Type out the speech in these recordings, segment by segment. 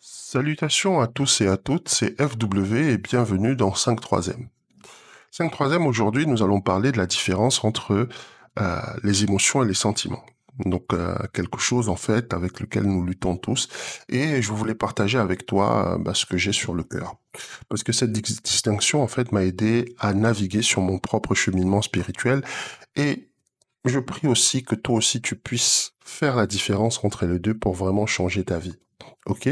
Salutations à tous et à toutes, c'est FW et bienvenue dans 5/3. 5/3, aujourd'hui, nous allons parler de la différence entre les émotions et les sentiments. Donc, quelque chose, en fait, avec lequel nous luttons tous. Et je voulais partager avec toi ce que j'ai sur le cœur. Parce que cette distinction, en fait, m'a aidé à naviguer sur mon propre cheminement spirituel. Et je prie aussi que toi aussi, tu puisses faire la différence entre les deux pour vraiment changer ta vie. Ok?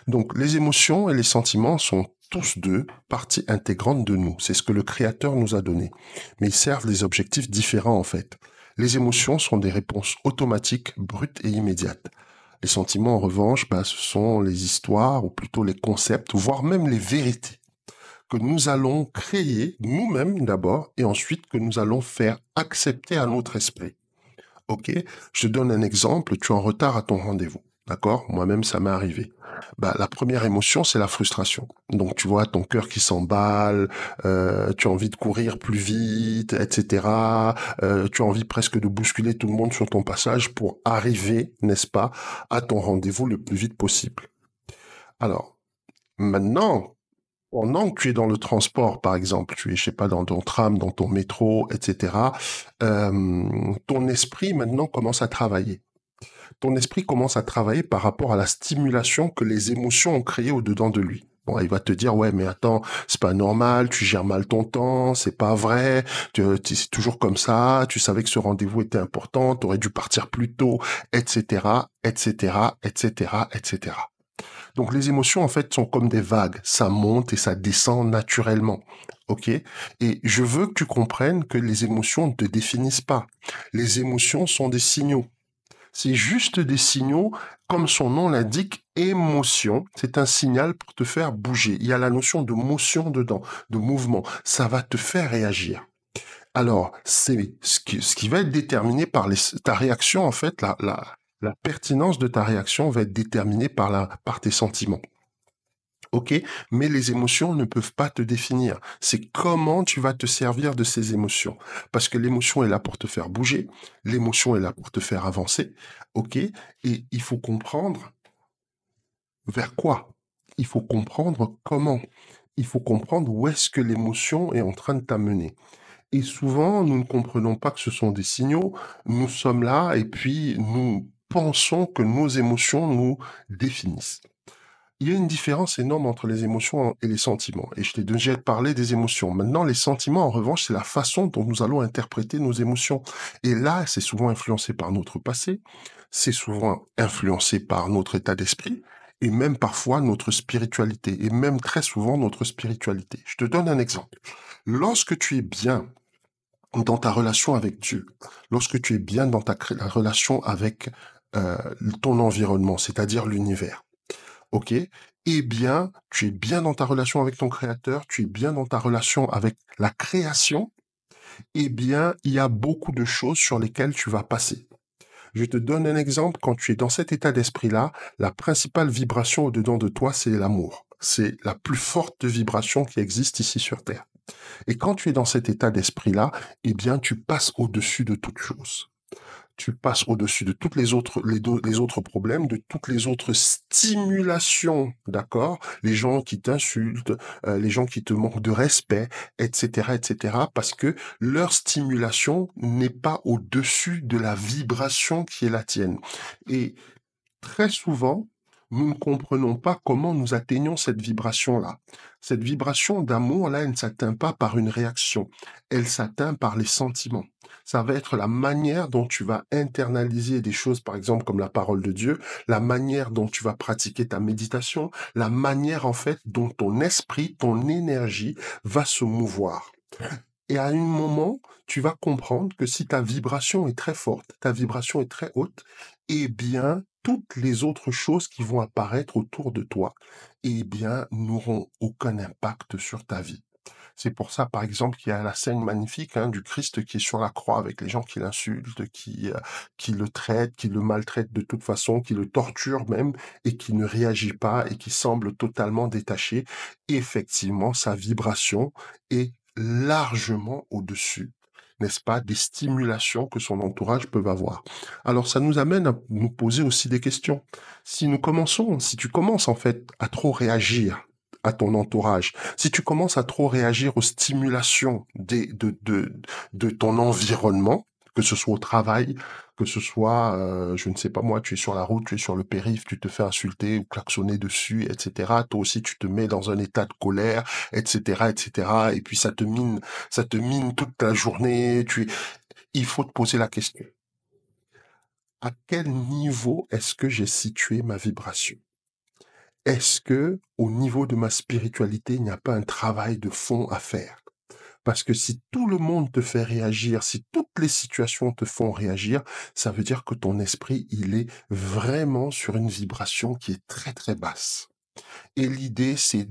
Donc, les émotions et les sentiments sont tous deux parties intégrantes de nous. C'est ce que le Créateur nous a donné. Mais ils servent des objectifs différents, en fait. Les émotions sont des réponses automatiques, brutes et immédiates. Les sentiments, en revanche, ce sont les histoires, ou plutôt les concepts, voire même les vérités que nous allons créer nous-mêmes d'abord, et ensuite que nous allons faire accepter à notre esprit. Ok, je te donne un exemple, tu es en retard à ton rendez-vous. D'accord? Moi-même, ça m'est arrivé. La première émotion, c'est la frustration. Donc, tu vois, ton cœur qui s'emballe, tu as envie de courir plus vite, etc. Tu as envie presque de bousculer tout le monde sur ton passage pour arriver, n'est-ce pas, à ton rendez-vous le plus vite possible. Alors, maintenant, pendant que tu es dans le transport, par exemple, tu es, je sais pas, dans ton tram, dans ton métro, etc., ton esprit maintenant commence à travailler. Ton esprit commence à travailler par rapport à la stimulation que les émotions ont créée au-dedans de lui. Bon, il va te dire, ouais, mais attends, c'est pas normal, tu gères mal ton temps, c'est pas vrai, c'est toujours comme ça, tu savais que ce rendez-vous était important, tu aurais dû partir plus tôt, etc., etc., etc., etc. Donc les émotions, en fait, sont comme des vagues. Ça monte et ça descend naturellement. OK? Et je veux que tu comprennes que les émotions ne te définissent pas. Les émotions sont des signaux. C'est juste des signaux, comme son nom l'indique, émotion. C'est un signal pour te faire bouger. Il y a la notion de motion dedans, de mouvement. Ça va te faire réagir. Alors, c'est ce qui va être déterminé par ta réaction, en fait, la pertinence de ta réaction va être déterminée par tes sentiments. Ok, mais les émotions ne peuvent pas te définir. C'est comment tu vas te servir de ces émotions. Parce que l'émotion est là pour te faire bouger, l'émotion est là pour te faire avancer. Ok, et il faut comprendre vers quoi. Il faut comprendre comment. Il faut comprendre où est-ce que l'émotion est en train de t'amener. Et souvent, nous ne comprenons pas que ce sont des signaux. Nous sommes là et puis nous pensons que nos émotions nous définissent. Il y a une différence énorme entre les émotions et les sentiments. Et je t'ai déjà parlé des émotions. Maintenant, les sentiments, en revanche, c'est la façon dont nous allons interpréter nos émotions. Et là, c'est souvent influencé par notre passé, c'est souvent influencé par notre état d'esprit, et même parfois notre spiritualité, et même très souvent notre spiritualité. Je te donne un exemple. Lorsque tu es bien dans ta relation avec Dieu, lorsque tu es bien dans ta relation avec euh, ton environnement, c'est-à-dire l'univers, ok? Eh bien, tu es bien dans ta relation avec ton créateur, tu es bien dans ta relation avec la création, eh bien, il y a beaucoup de choses sur lesquelles tu vas passer. Je te donne un exemple, quand tu es dans cet état d'esprit-là, la principale vibration au-dedans de toi, c'est l'amour. C'est la plus forte vibration qui existe ici sur Terre. Et quand tu es dans cet état d'esprit-là, eh bien, tu passes au-dessus de toute chose. Tu passes au-dessus de toutes les autres problèmes, de toutes les autres stimulations, d'accord? Les gens qui t'insultent, les gens qui te manquent de respect, etc., etc., parce que leur stimulation n'est pas au-dessus de la vibration qui est la tienne. Et très souvent, nous ne comprenons pas comment nous atteignons cette vibration-là. Cette vibration d'amour-là, elle ne s'atteint pas par une réaction, elle s'atteint par les sentiments. Ça va être la manière dont tu vas internaliser des choses, par exemple comme la parole de Dieu, la manière dont tu vas pratiquer ta méditation, la manière en fait dont ton esprit, ton énergie va se mouvoir. Et à un moment, tu vas comprendre que si ta vibration est très forte, ta vibration est très haute, eh bien, toutes les autres choses qui vont apparaître autour de toi, eh bien, n'auront aucun impact sur ta vie. C'est pour ça, par exemple, qu'il y a la scène magnifique du Christ qui est sur la croix avec les gens qui l'insultent, qui le traitent, qui le maltraitent de toute façon, qui le torturent même, et qui ne réagit pas et qui semble totalement détaché. Effectivement, sa vibration est largement au-dessus n'est-ce pas, des stimulations que son entourage peut avoir. Alors ça nous amène à nous poser aussi des questions. Si tu commences en fait à trop réagir à ton entourage, si tu commences à trop réagir aux stimulations de ton environnement, que ce soit au travail, que ce soit, je ne sais pas moi, tu es sur la route, tu es sur le périph', tu te fais insulter ou klaxonner dessus, etc. Toi aussi, tu te mets dans un état de colère, etc., etc. Et puis ça te mine toute la journée. Il faut te poser la question. À quel niveau est-ce que j'ai situé ma vibration? Est-ce que, au niveau de ma spiritualité, il n'y a pas un travail de fond à faire? Parce que si tout le monde te fait réagir, si toutes les situations te font réagir, ça veut dire que ton esprit, il est vraiment sur une vibration qui est très très basse. Et l'idée, c'est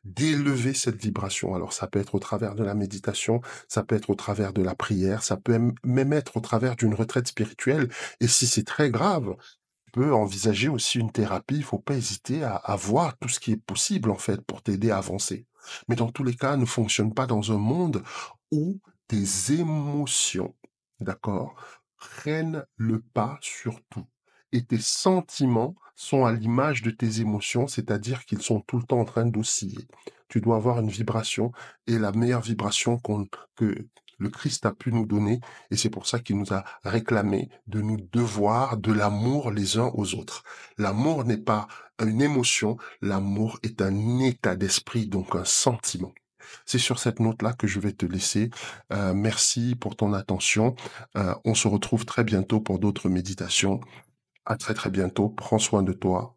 d'élever cette vibration. Alors, ça peut être au travers de la méditation, ça peut être au travers de la prière, ça peut même être au travers d'une retraite spirituelle. Et si c'est très grave, peut envisager aussi une thérapie. Il faut pas hésiter à voir tout ce qui est possible, en fait, pour t'aider à avancer. Mais dans tous les cas, ne fonctionne pas dans un monde où tes émotions, d'accord, prennent le pas sur tout. Et tes sentiments sont à l'image de tes émotions, c'est-à-dire qu'ils sont tout le temps en train d'osciller. Tu dois avoir une vibration et la meilleure vibration que le Christ a pu nous donner, et c'est pour ça qu'il nous a réclamé de nous devoir de l'amour les uns aux autres. L'amour n'est pas une émotion, l'amour est un état d'esprit, donc un sentiment. C'est sur cette note-là que je vais te laisser. Merci pour ton attention. On se retrouve très bientôt pour d'autres méditations. À très très bientôt. Prends soin de toi.